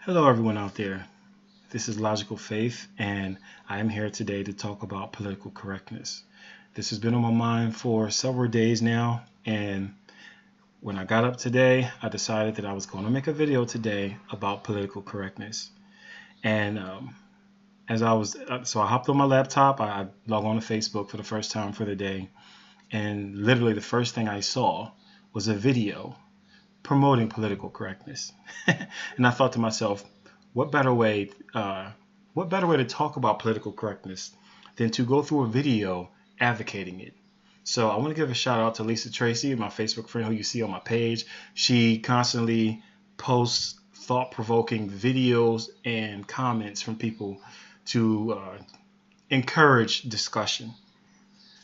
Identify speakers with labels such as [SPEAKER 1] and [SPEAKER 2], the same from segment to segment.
[SPEAKER 1] Hello, everyone out there. This is Logical Faith, and I am here today to talk about political correctness. This has been on my mind for several days now, and when I got up today, I decided that I was going to make a video today about political correctness. And as I was, so I hopped on my laptop, I logged on to Facebook for the first time for the day, and literally the first thing I saw was a video promoting political correctness. And I thought to myself, what better way to talk about political correctness than to go through a video advocating it? So I want to give a shout out to Lisa Tracy, my Facebook friend who you see on my page. She constantly posts thought-provoking videos and comments from people to encourage discussion.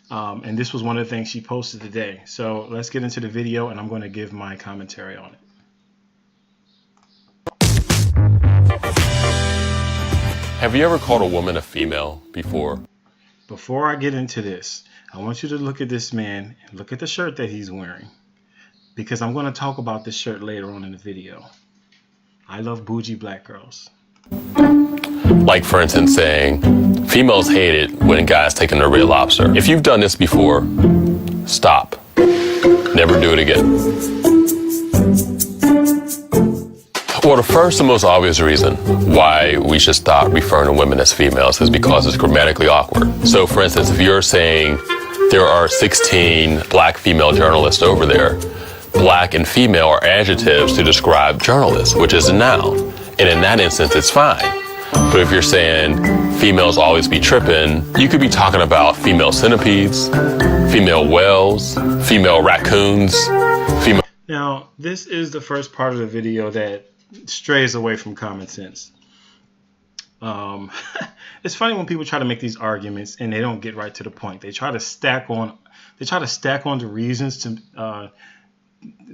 [SPEAKER 1] And this was one of the things she posted today. So let's get into the video, and I'm going to give my commentary on it.
[SPEAKER 2] Have you ever called a woman a female before?
[SPEAKER 1] Before I get into this, I want you to look at this man and look at the shirt that he's wearing, because I'm going to talk about this shirt later on in the video. I love bougie black girls.
[SPEAKER 2] Like, for instance, saying, females hate it when guys take them to Red Lobster. If you've done this before, stop. Never do it again. Well, the first and most obvious reason why we should stop referring to women as females is because it's grammatically awkward. So, for instance, if you're saying there are 16 black female journalists over there, black and female are adjectives to describe journalists, which is a noun. And in that instance, it's fine. But if you're saying females always be tripping, you could be talking about female centipedes, female whales, female raccoons, female...
[SPEAKER 1] Now, this is the first part of the video that strays away from common sense. It's funny when people try to make these arguments and they don't get right to the point. They try to stack on the reasons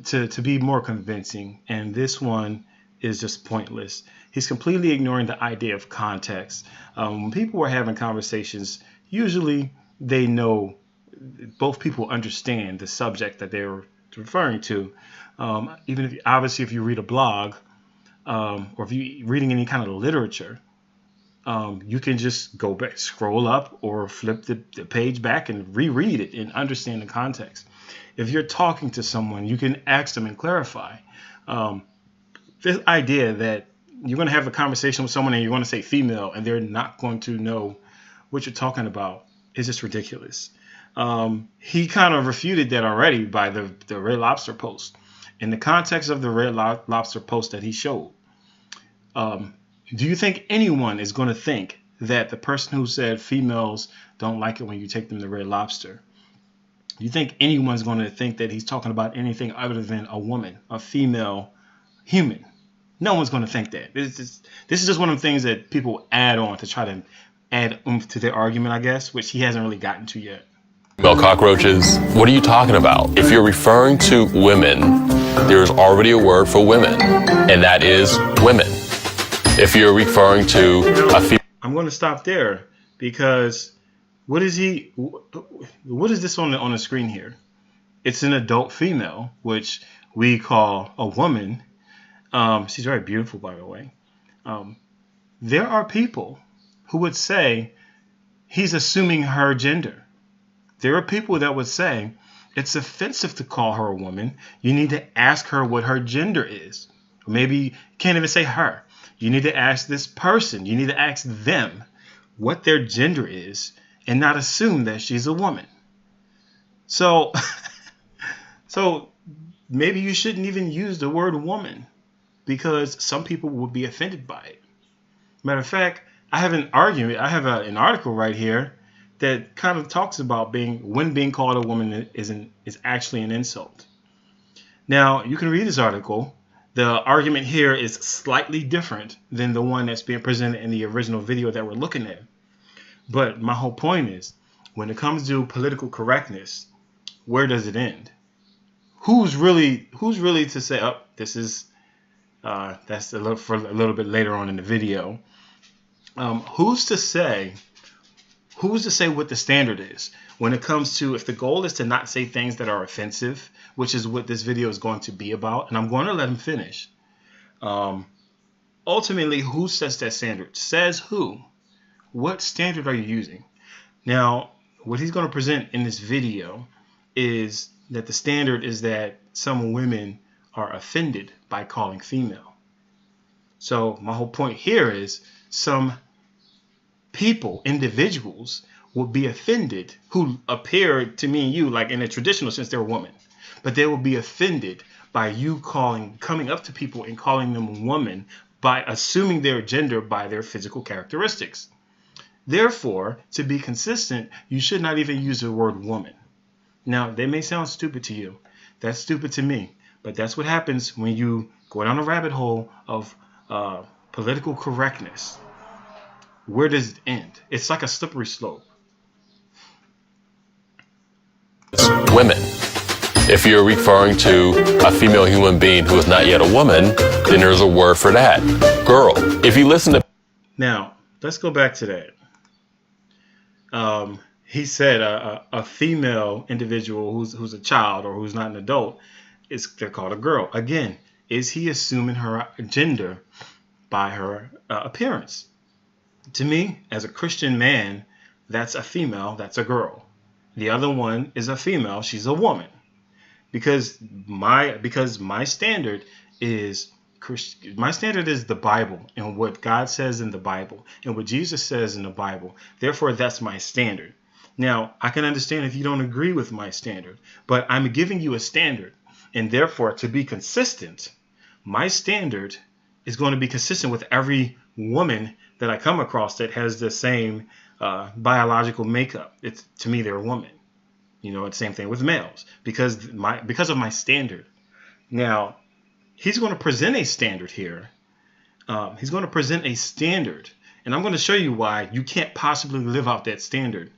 [SPEAKER 1] to be more convincing, and this one is just pointless. He's completely ignoring the idea of context. When people are having conversations, usually they know, both people understand the subject that they're referring to. Even if, obviously, if you read a blog or if you're reading any kind of literature, you can just go back, scroll up, or flip the page back and reread it and understand the context. If you're talking to someone, you can ask them and clarify. This idea that you're going to have a conversation with someone and you're going to say female and they're not going to know what you're talking about is just ridiculous. He kind of refuted that already by the Red Lobster post. In the context of the Red Lobster post that he showed, do you think anyone is going to think that the person who said females don't like it when you take them to Red Lobster, do you think anyone's going to think that he's talking about anything other than a woman, a female human? No one's going to think that. This is just one of the things that people add on to try to add oomph to their argument, I guess, which he hasn't really gotten to yet.
[SPEAKER 2] Female cockroaches? What are you talking about? If you're referring to women, there's already a word for women, and that is women. If you're referring to a female...
[SPEAKER 1] I'm going to stop there, because what is this on the screen here? It's an adult female, which we call a woman. She's very beautiful, by the way. There are people who would say he's assuming her gender. There are people that would say it's offensive to call her a woman. You need to ask her what her gender is. Or maybe you can't even say her. You need to ask this person. You need to ask them what their gender is and not assume that she's a woman. So maybe you shouldn't even use the word woman, because some people would be offended by it. Matter of fact, I have an article right here that kind of talks about when being called a woman is actually an insult. Now, you can read this article. The argument here is slightly different than the one that's being presented in the original video that we're looking at. But my whole point is, when it comes to political correctness, where does it end? Who's really to say, oh, this is that's a little bit later on in the video. Who's to say what the standard is when it comes to, if the goal is to not say things that are offensive, which is what this video is going to be about, and I'm going to let him finish. ultimately, who sets that standard? Says who? What standard are you using? Now, what he's going to present in this video is that the standard is that some women are offended by calling female. So my whole point here is some people, individuals, will be offended who appear to me and you like in a traditional sense they're a woman, but they will be offended by you coming up to people and calling them woman by assuming their gender by their physical characteristics. Therefore, to be consistent, you should not even use the word woman. Now, they may sound stupid to you. That's stupid to me. But that's what happens when you go down a rabbit hole of political correctness. Where does it end? It's like a slippery slope.
[SPEAKER 2] Women. If you're referring to a female human being who is not yet a woman, then there's a word for that. Girl. If you listen to...
[SPEAKER 1] Now, let's go back to that. He said a female individual who's a child or who's not an adult, they're called a girl. Again, is he assuming her gender by her appearance? To me, as a Christian man, that's a female, that's a girl. The other one is a female, she's a woman. Because my standard is the Bible and what God says in the Bible and what Jesus says in the Bible. Therefore, that's my standard. Now, I can understand if you don't agree with my standard, but I'm giving you a standard. And therefore, to be consistent, my standard is going to be consistent with every woman that I come across that has the same biological makeup. To me, they're a woman. You know, it's the same thing with males because of my standard. Now, he's going to present a standard here. He's going to present a standard, and I'm going to show you why you can't possibly live out that standard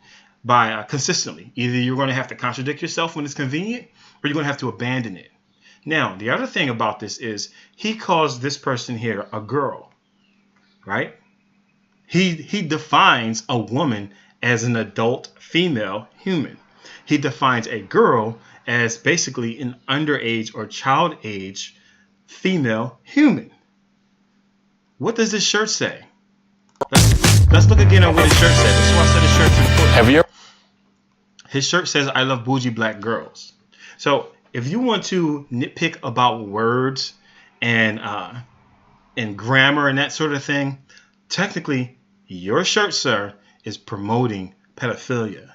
[SPEAKER 1] by consistently. Either you're going to have to contradict yourself when it's convenient, or you're going to have to abandon it. Now, the other thing about this is he calls this person here a girl, right? He defines a woman as an adult female human. He defines a girl as basically an underage or child age female human. What does this shirt say? Let's look again at what his shirt says. This is why I said his shirt's important.
[SPEAKER 2] Have you ever...
[SPEAKER 1] His shirt says, "I love bougie black girls." So if you want to nitpick about words and grammar and that sort of thing, technically your shirt, sir, is promoting pedophilia.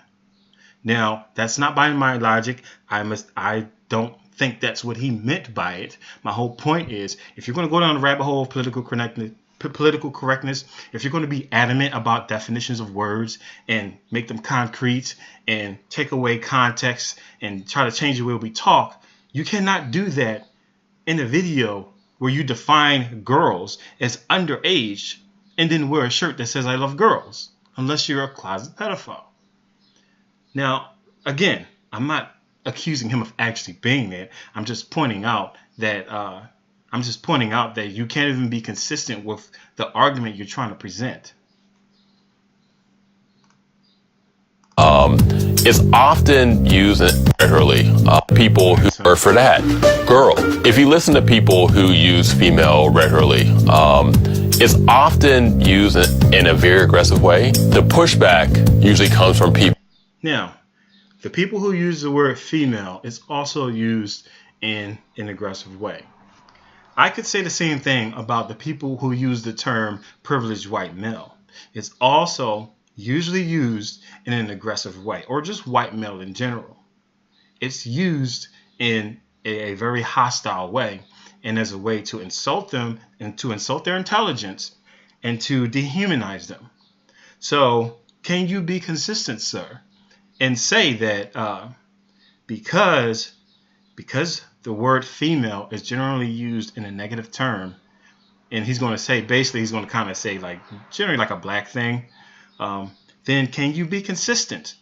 [SPEAKER 1] Now, that's not by my logic. I don't think that's what he meant by it. My whole point is, if you're going to go down the rabbit hole of political correctness, if you're going to be adamant about definitions of words and make them concrete and take away context and try to change the way we talk, you cannot do that in a video where you define girls as underage and then wear a shirt that says "I love girls," unless you're a closet pedophile. Now, again, I'm not accusing him of actually being that. I'm just pointing out that you can't even be consistent with the argument you're trying to present.
[SPEAKER 2] It's often used regularly. People who are for that. Girl. If you listen to people who use female regularly, it's often used in a very aggressive way. The pushback usually comes from people.
[SPEAKER 1] Now, the people who use the word female is also used in an aggressive way. I could say the same thing about the people who use the term privileged white male. It's also usually used in an aggressive way, or just white male in general. It's used in a very hostile way and as a way to insult them and to insult their intelligence and to dehumanize them. So, can you be consistent, sir? And say that because the word female is generally used in a negative term, and he's going to say, basically, he's going to kind of say like generally like a black thing, then can you be consistent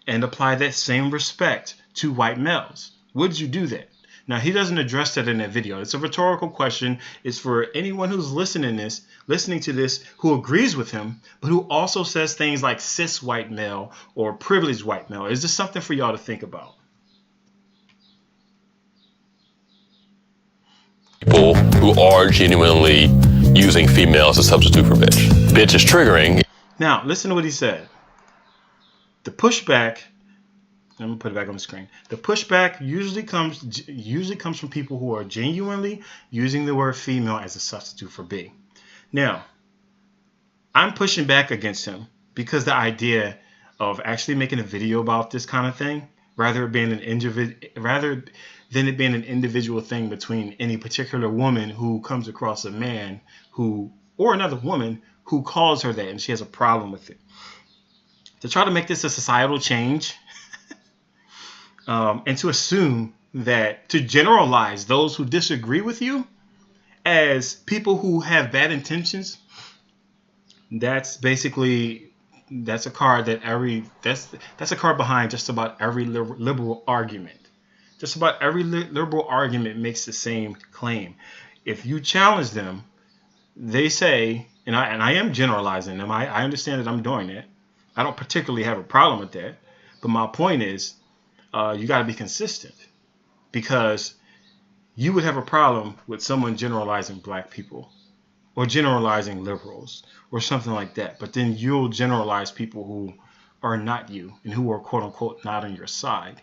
[SPEAKER 1] and apply that same respect to white males? Would you do that? Now, he doesn't address that in that video. It's a rhetorical question. It's for anyone who's listening to this, who agrees with him, but who also says things like cis white male or privileged white male. Is this something for y'all to think about?
[SPEAKER 2] People who are genuinely using female as a substitute for bitch. Bitch is triggering.
[SPEAKER 1] Now, listen to what he said. The pushback, I'm gonna put it back on the screen. The pushback usually comes from people who are genuinely using the word female as a substitute for B. Now, I'm pushing back against him because the idea of actually making a video about this kind of thing, rather than it being an individual thing between any particular woman who comes across a man or another woman who calls her that and she has a problem with it. To try to make this a societal change and to assume that, to generalize those who disagree with you as people who have bad intentions, that's a card that's a card behind just about every liberal argument. Just about every liberal argument makes the same claim. If you challenge them, they say, and I am generalizing them. I understand that I'm doing that. I don't particularly have a problem with that. But my point is, you got to be consistent, because you would have a problem with someone generalizing black people or generalizing liberals or something like that. But then you'll generalize people who are not you and who are quote unquote not on your side.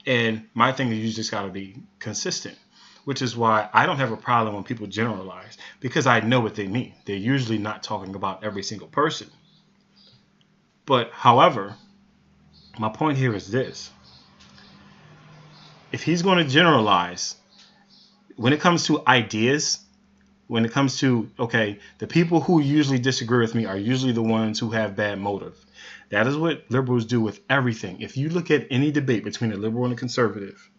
[SPEAKER 1] And my thing is, you just got to be consistent, which is why I don't have a problem when people generalize, because I know what they mean. They're usually not talking about every single person. But however, my point here is this. If he's going to generalize, when it comes to ideas, when it comes to, okay, the people who usually disagree with me are usually the ones who have bad motive. That is what liberals do with everything. If you look at any debate between a liberal and a conservative,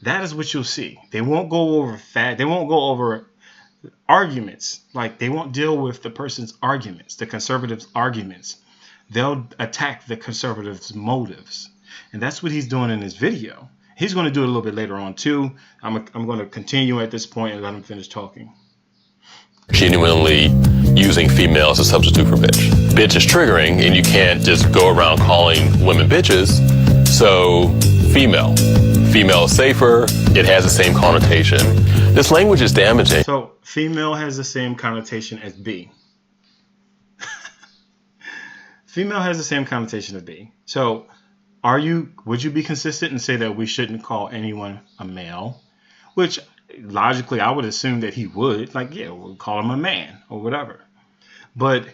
[SPEAKER 1] that is what you'll see. They won't go over they won't go over arguments. Like, they won't deal with the person's arguments, the conservative's arguments. They'll attack the conservative's motives. And that's what he's doing in this video. He's going to do it a little bit later on too. I'm going to continue at this point and let him finish talking.
[SPEAKER 2] Genuinely using female as a substitute for bitch. Bitch is triggering, and you can't just go around calling women bitches. So female is safer. It has the same connotation. This language is damaging.
[SPEAKER 1] So female has the same connotation as B. Female has the same connotation as B. So would you be consistent and say that we shouldn't call anyone a male? Which logically I would assume that he would. Like, yeah, we'll call him a man or whatever. But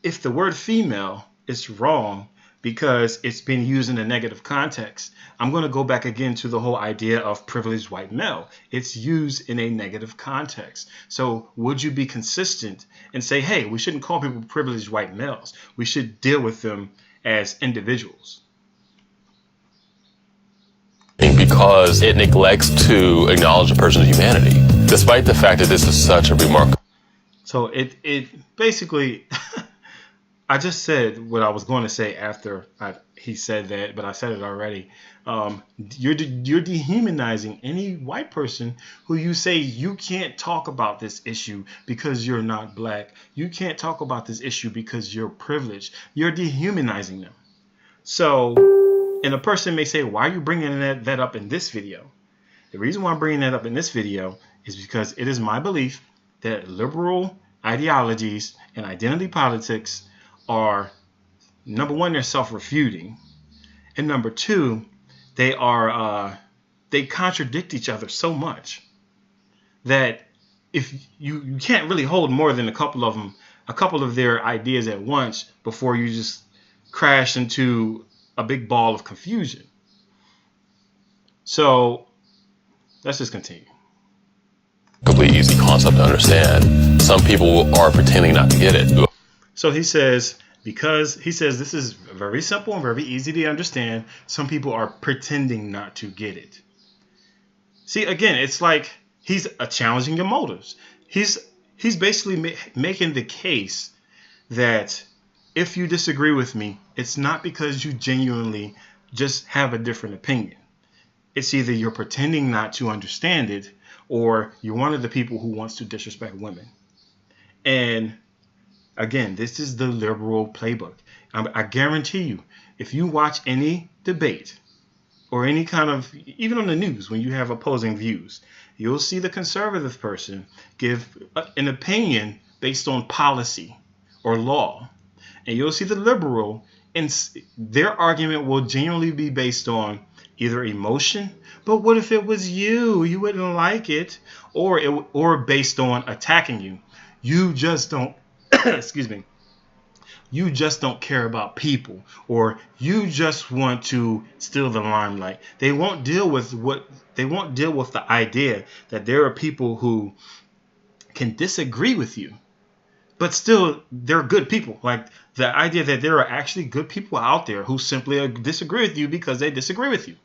[SPEAKER 1] if the word female is wrong because it's been used in a negative context, I'm going to go back again to the whole idea of privileged white male. It's used in a negative context. So would you be consistent and say, hey, we shouldn't call people privileged white males. We should deal with them as individuals?
[SPEAKER 2] Because it neglects to acknowledge a person's humanity, despite the fact that this is such a remarkable.
[SPEAKER 1] So it basically, I just said what I was going to say after he said that, but I said it already. You're dehumanizing any white person who you say you can't talk about this issue because you're not black. You can't talk about this issue because you're privileged. You're dehumanizing them. So, and a person may say, why are you bringing that up in this video? The reason why I'm bringing that up in this video is because it is my belief that liberal ideologies and identity politics are, number one, they're self-refuting. And number two, they contradict each other so much that if you can't really hold more than a couple of their ideas at once before you just crash into a big ball of confusion. So let's just continue.
[SPEAKER 2] Completely easy concept to understand. Some people are pretending not to get it.
[SPEAKER 1] So he says, this is very simple and very easy to understand. Some people are pretending not to get it. See, again, it's like he's challenging your motives. He's basically making the case that if you disagree with me, it's not because you genuinely just have a different opinion. It's either you're pretending not to understand it, or you're one of the people who wants to disrespect women. And again, this is the liberal playbook. I guarantee you, if you watch any debate or any kind of, even on the news, when you have opposing views, You'll see the conservative person give an opinion based on policy or law. And you'll see the liberal, and their argument will generally be based on either emotion, but what if it was you? You wouldn't like it. Or based on attacking you. You just don't, excuse me, you just don't care about people, or you just want to steal the limelight. They won't deal with the idea that there are people who can disagree with you, but still they're good people. Like the idea that there are actually good people out there who simply disagree with you because they disagree with you.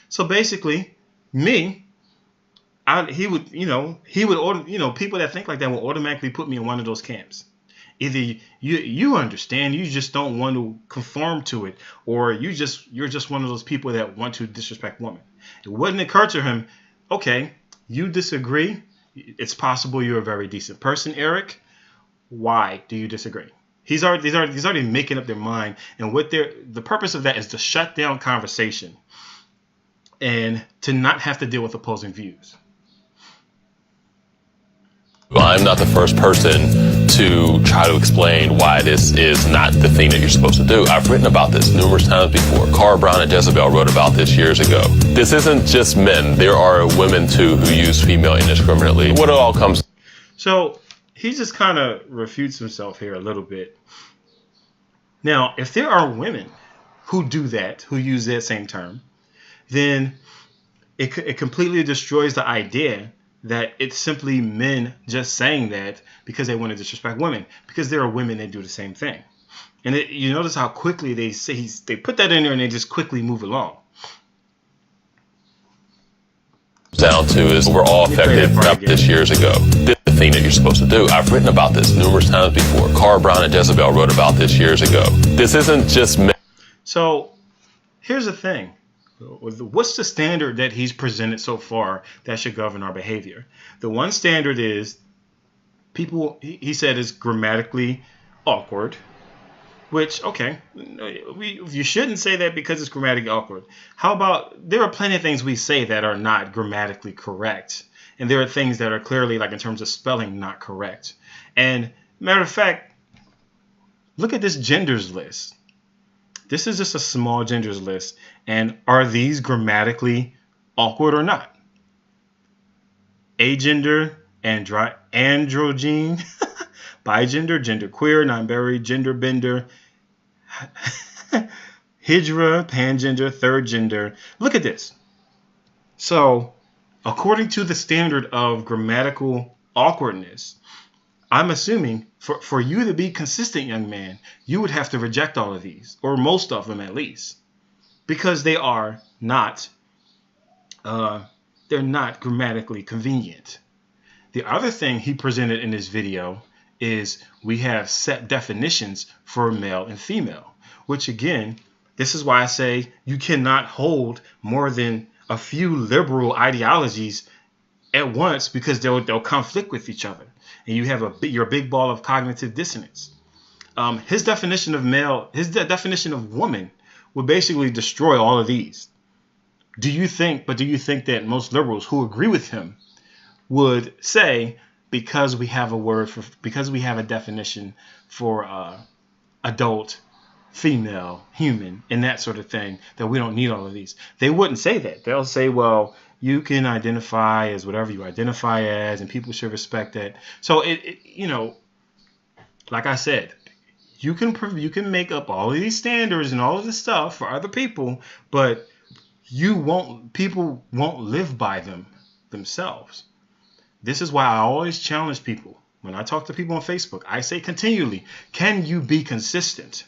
[SPEAKER 1] So basically, me, he would order, people that think like that will automatically put me in one of those camps. Either you understand, you just don't want to conform to it, or you're just one of those people that want to disrespect women. It wouldn't occur to him, okay, you disagree. It's possible you're a very decent person, Eric. Why do you disagree? He's already making up their mind, and the purpose of that is to shut down conversation and to not have to deal with opposing views.
[SPEAKER 2] I'm not the first person to try to explain why this is not the thing that you're supposed to do. I've written about this numerous times before. Carl Brown and Jezebel wrote about this years ago. This isn't just men. There are women, too, who use female indiscriminately. What it all comes...
[SPEAKER 1] So he just kind of refutes himself here a little bit. Now, if there are women who do that, who use that same term, then it completely destroys the idea that it's simply men just saying that because they want to disrespect women, because there are women that do the same thing. And you notice how quickly they put that in there and they just quickly move along.
[SPEAKER 2] Down to is we're all affected about this years ago. This is the thing that you're supposed to do. I've written about this numerous times before. Carl Brown and Jezebel wrote about this years ago. This isn't just men.
[SPEAKER 1] So here's the thing. What's the standard that he's presented so far that should govern our behavior? The one standard is people, he said, is grammatically awkward, which, okay, you shouldn't say that because it's grammatically awkward. How about there are plenty of things we say that are not grammatically correct, and there are things that are clearly, like in terms of spelling, not correct. And matter of fact, look at this genders list. This is just a small genders list. And are these grammatically awkward or not? Agender, androgyne, bigender, genderqueer, non-binary, gender bender, hydra, pangender, third gender. Look at this. So, according to the standard of grammatical awkwardness, I'm assuming for you to be consistent, young man, you would have to reject all of these, or most of them at least, because they are not grammatically convenient. The other thing he presented in this video is we have set definitions for male and female, which again, this is why I say you cannot hold more than a few liberal ideologies at once, because they'll conflict with each other, and you have your big ball of cognitive dissonance. His definition of male, his definition of woman, would basically destroy all of these. Do you think that most liberals who agree with him would say, because we have a definition for adult, female, human, and that sort of thing, that we don't need all of these? They wouldn't say that. They'll say, well, you can identify as whatever you identify as, and people should respect that. So like I said, you can make up all of these standards and all of this stuff for other people, but people won't live by them themselves. This is why I always challenge people. When I talk to people on Facebook, I say continually, can you be consistent?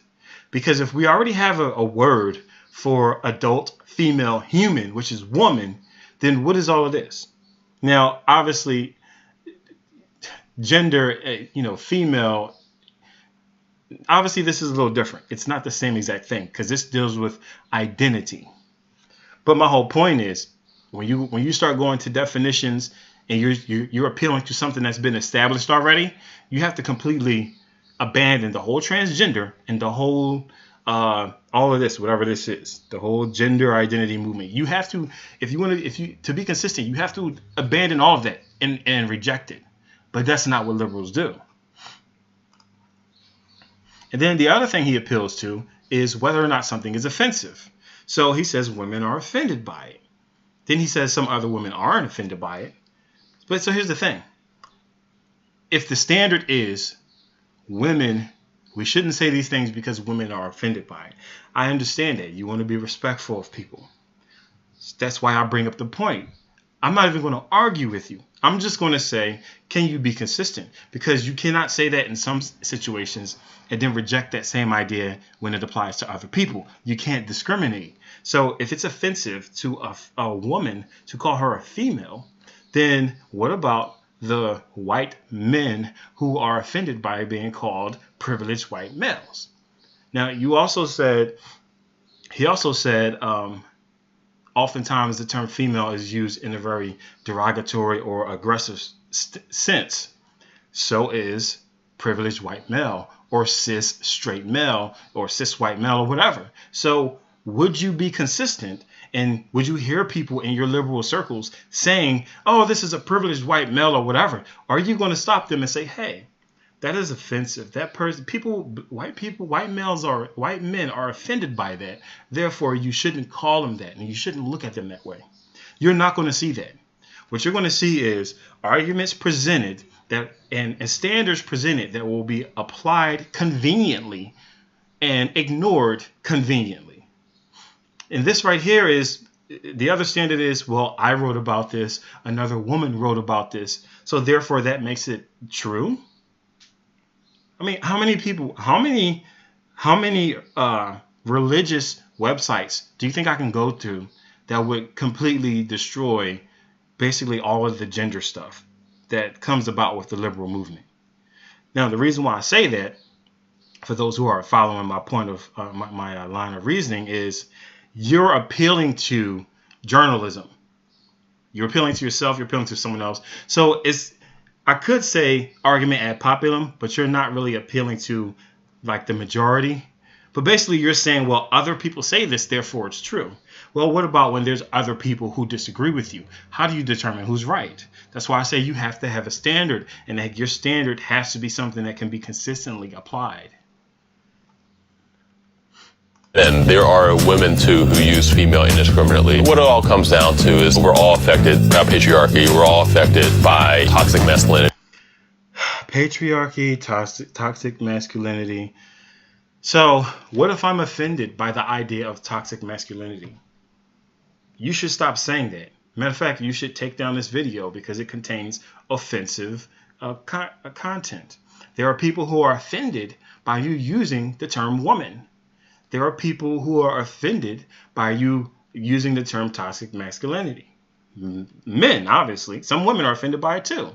[SPEAKER 1] Because if we already have a word for adult, female, human, which is woman, then what is all of this? Now, obviously, gender, female, obviously this is a little different. It's not the same exact thing, because this deals with identity. But my whole point is, when you start going to definitions and you're appealing to something that's been established already, you have to completely abandon the whole transgender and the whole all of this, whatever this is, the whole gender identity movement. You have to, to be consistent, you have to abandon all of that and reject it. But that's not what liberals do. And then the other thing he appeals to is whether or not something is offensive. So he says women are offended by it. Then he says some other women aren't offended by it. But so here's the thing. If the standard is women, we shouldn't say these things because women are offended by it. I understand that. You want to be respectful of people. That's why I bring up the point. I'm not even going to argue with you. I'm just going to say, can you be consistent? Because you cannot say that in some situations and then reject that same idea when it applies to other people. You can't discriminate. So if it's offensive to a woman to call her a female, then what about the white men who are offended by being called privileged white males? Now, he also said, oftentimes the term female is used in a very derogatory or aggressive sense. So is privileged white male or cis straight male or cis white male or whatever. So would you be consistent, and would you hear people in your liberal circles saying, oh, this is a privileged white male or whatever? Are you going to stop them and say, hey, that is offensive. That person, white men are offended by that. Therefore, you shouldn't call them that, and you shouldn't look at them that way. You're not going to see that. What you're going to see is arguments presented that and standards presented that will be applied conveniently and ignored conveniently. And this right here is the other standard is, well, I wrote about this. Another woman wrote about this. So therefore, that makes it true. I mean, how many religious websites do you think I can go to that would completely destroy basically all of the gender stuff that comes about with the liberal movement? Now, the reason why I say that, for those who are following my point of my line of reasoning, is you're appealing to journalism. You're appealing to yourself. You're appealing to someone else. So I could say argument ad populum, but you're not really appealing to like the majority. But basically you're saying, well, other people say this, therefore it's true. Well, what about when there's other people who disagree with you? How do you determine who's right? That's why I say you have to have a standard, and that your standard has to be something that can be consistently applied.
[SPEAKER 2] And there are women, too, who use female indiscriminately. What it all comes down to is we're all affected by patriarchy. We're all affected by toxic masculinity.
[SPEAKER 1] Patriarchy, toxic masculinity. So what if I'm offended by the idea of toxic masculinity? You should stop saying that. Matter of fact, you should take down this video because it contains offensive content. There are people who are offended by you using the term woman. There are people who are offended by you using the term toxic masculinity. Men, obviously. Some women are offended by it too.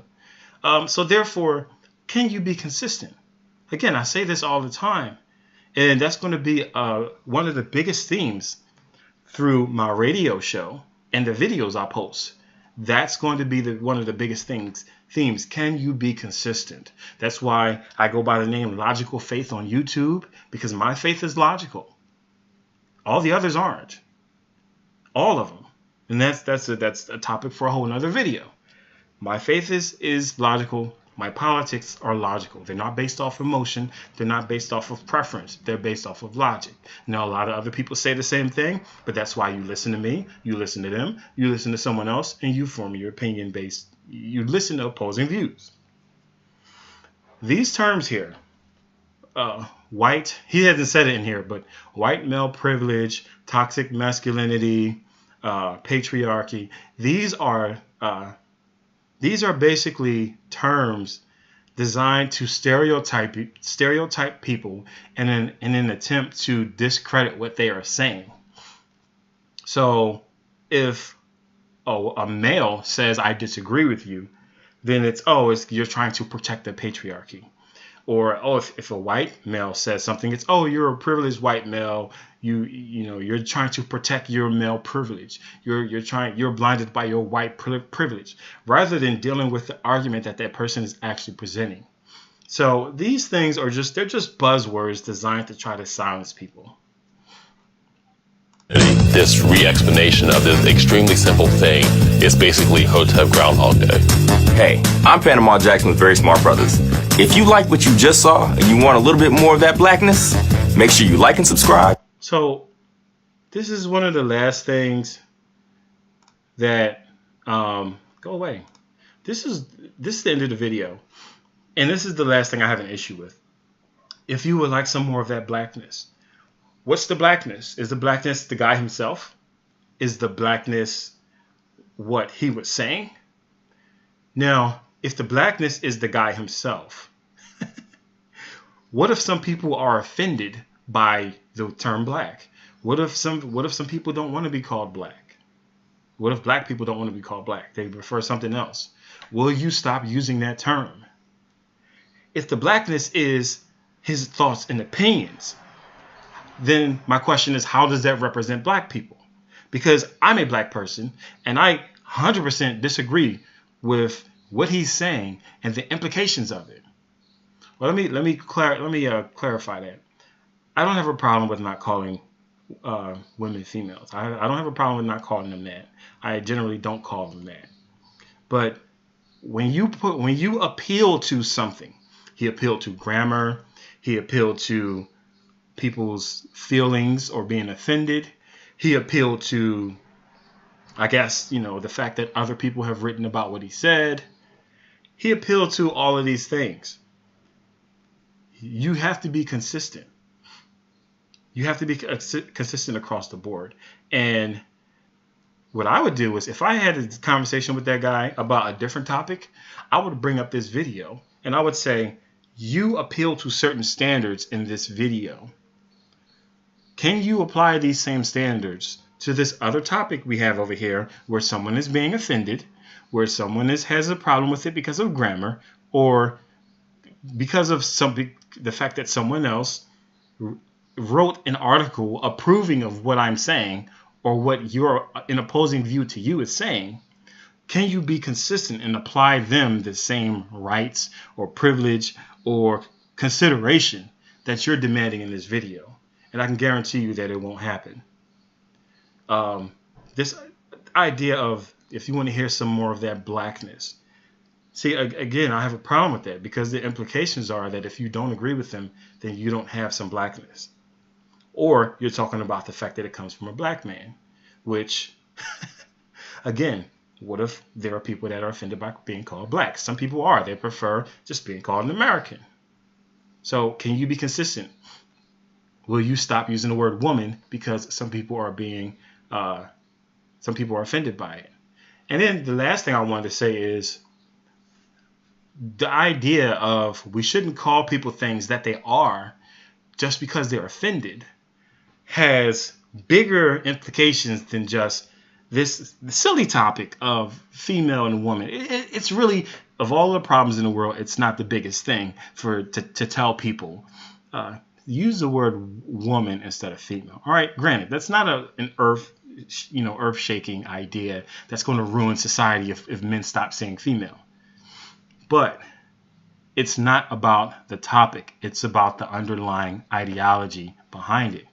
[SPEAKER 1] So therefore, can you be consistent? Again, I say this all the time. And that's going to be one of the biggest themes through my radio show and the videos I post. That's going to be one of the biggest themes. Can you be consistent? That's why I go by the name Logical Faith on YouTube, because my faith is logical. All the others aren't. All of them. And that's a topic for a whole nother video. My faith is logical. My politics are logical. They're not based off emotion. They're not based off of preference. They're based off of logic. Now, a lot of other people say the same thing, but that's why you listen to me, you listen to them, you listen to someone else, and you form your opinion based. You listen to opposing views. These terms here, white, he hasn't said it in here, but white male privilege, toxic masculinity, patriarchy, these are basically terms designed to stereotype people in an attempt to discredit what they are saying. So if a male says, I disagree with you, then you're trying to protect the patriarchy. Or if a white male says something, it's you're a privileged white male. You're trying to protect your male privilege. You're blinded by your white privilege, rather than dealing with the argument that person is actually presenting. So these things they're just buzzwords designed to try to silence people.
[SPEAKER 2] This re-explanation of this extremely simple thing is basically Hotep Groundhog Day.
[SPEAKER 3] Hey, I'm Panama Jackson with Very Smart Brothas. If you like what you just saw and you want a little bit more of that blackness, make sure you like and subscribe.
[SPEAKER 1] So this is one of the last things that go away. This is the end of the video, and this is the last thing I have an issue with. If you would like some more of that blackness, what's the blackness? Is the blackness the guy himself? Is the blackness what he was saying? Now, if the blackness is the guy himself, what if some people are offended by the term black? What if some people don't want to be called black? What if black people don't want to be called black? They prefer something else. Will you stop using that term? If the blackness is his thoughts and opinions, then my question is, how does that represent black people? Because I'm a black person and I 100% disagree with what he's saying and the implications of it. Well, let me clarify that. I don't have a problem with not calling women females. I don't have a problem with not calling them that. I generally don't call them that. But when you appeal to something, he appealed to grammar, he appealed to people's feelings or being offended, he appealed to, I guess, the fact that other people have written about what he said. He appealed to all of these things. You have to be consistent. You have to be consistent across the board. And what I would do is, if I had a conversation with that guy about a different topic, I would bring up this video and I would say, you appeal to certain standards in this video. Can you apply these same standards to this other topic we have over here, where someone is being offended, where someone has a problem with it because of grammar, or because of the fact that someone else wrote an article approving of what I'm saying, or what your an opposing view to you is saying? Can you be consistent and apply them the same rights or privilege or consideration that you're demanding in this video? And I can guarantee you that it won't happen. This idea of, if you want to hear some more of that blackness, see, again, I have a problem with that, because the implications are that if you don't agree with them, then you don't have some blackness. Or you're talking about the fact that it comes from a black man, which, again, what if there are people that are offended by being called black? Some people are. They prefer just being called an American. So can you be consistent? Will you stop using the word woman because some people are offended by it? And then the last thing I wanted to say is the idea of we shouldn't call people things that they are just because they're offended has bigger implications than just this silly topic of female and woman. It's really, of all the problems in the world, it's not the biggest thing to tell people. Use the word woman instead of female. All right, granted, that's not an earth-shaking idea that's going to ruin society if men stop saying female. But it's not about the topic. It's about the underlying ideology behind it.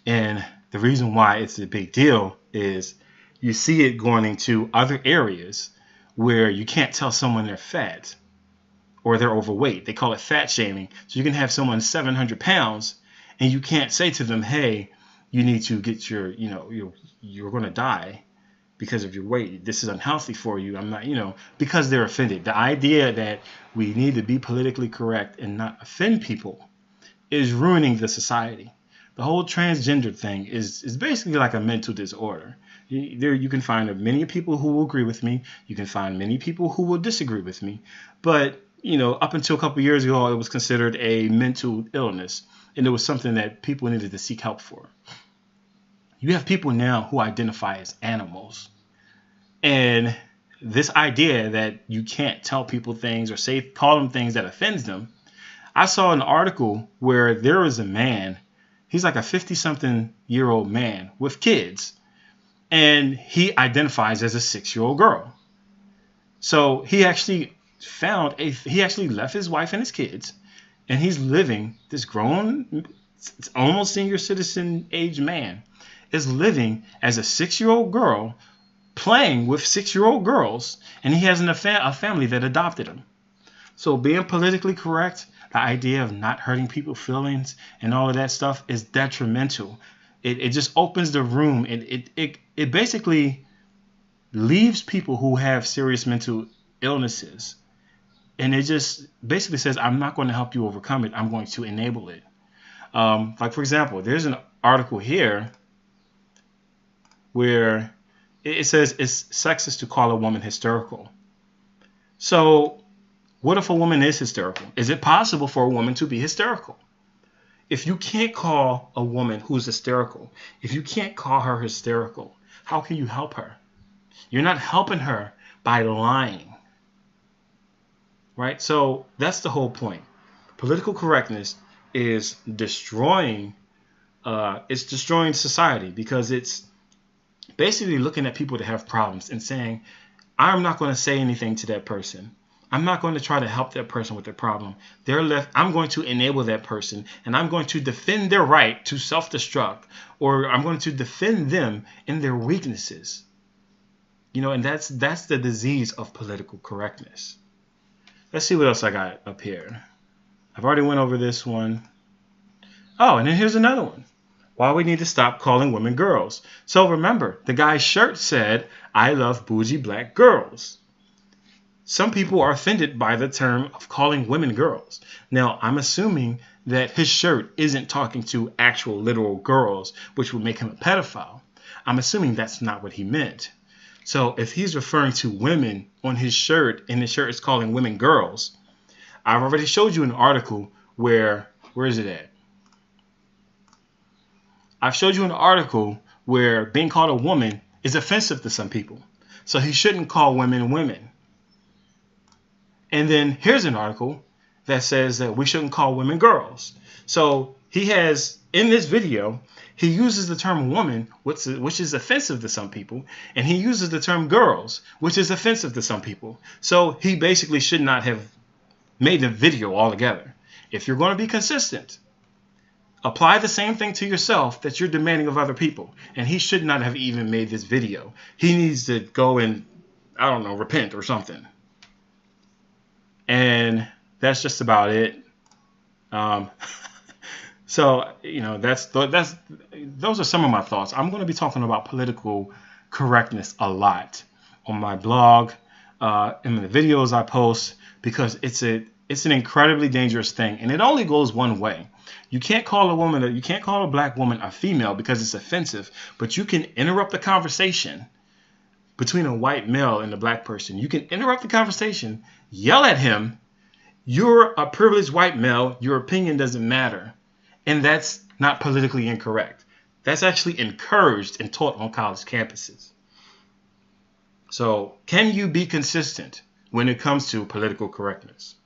[SPEAKER 1] And the reason why it's a big deal is you see it going into other areas where you can't tell someone they're fat or they're overweight. They call it fat shaming. So you can have someone 700 pounds and you can't say to them, hey, you need to get you're going to die because of your weight. This is unhealthy for you. I'm not, because they're offended. The idea that we need to be politically correct and not offend people is ruining the society. The whole transgender thing is basically like a mental disorder. You can find many people who will agree with me. You can find many people who will disagree with me. But, up until a couple of years ago, it was considered a mental illness. And it was something that people needed to seek help for. You have people now who identify as animals. And this idea that you can't tell people things or call them things that offends them. I saw an article where there was a man. He's like a 50-something-year-old man with kids, and he identifies as a 6-year-old girl. So he actually left his wife and his kids, and he's living this grown, almost senior citizen age man. is living as a 6-year-old girl, playing with 6-year-old girls, and he has a family that adopted him. So being politically correct, the idea of not hurting people's feelings and all of that stuff is detrimental. It just opens the room, and it basically leaves people who have serious mental illnesses. And it just basically says, I'm not going to help you overcome it. I'm going to enable it. Like, for example, there's an article here where it says it's sexist to call a woman hysterical. So what if a woman is hysterical? Is it possible for a woman to be hysterical? If you can't call a woman who's hysterical, if you can't call her hysterical, how can you help her? You're not helping her by lying. Right? So that's the whole point. Political correctness is destroying society, because it's basically looking at people that have problems and saying, I'm not going to say anything to that person. I'm not going to try to help that person with their problem. They're left. I'm going to enable that person, and I'm going to defend their right to self-destruct, or I'm going to defend them in their weaknesses. And that's the disease of political correctness. Let's see what else I got up here. I've already went over this one. Oh, and then here's another one. Why we need to stop calling women girls. So remember, the guy's shirt said, I love bougie black girls. Some people are offended by the term of calling women girls. Now, I'm assuming that his shirt isn't talking to actual literal girls, which would make him a pedophile. I'm assuming that's not what he meant. So if he's referring to women on his shirt, and his shirt is calling women girls, I've already showed you an article where is it at? I've showed you an article where being called a woman is offensive to some people. So he shouldn't call women women. And then here's an article that says that we shouldn't call women girls. So he has, in this video, he uses the term woman, which is offensive to some people, and he uses the term girls, which is offensive to some people. So he basically should not have made the video altogether. If you're going to be consistent, apply the same thing to yourself that you're demanding of other people. And he should not have even made this video. He needs to go and, I don't know, repent or something. And that's just about it. So, those are some of my thoughts. I'm going to be talking about political correctness a lot on my blog, in the videos I post, because it's an incredibly dangerous thing, and it only goes one way. You can't call a black woman a female because it's offensive, but you can interrupt the conversation between a white male and a black person. You can interrupt the conversation, yell at him, you're a privileged white male, your opinion doesn't matter. And that's not politically incorrect. That's actually encouraged and taught on college campuses. So can you be consistent when it comes to political correctness?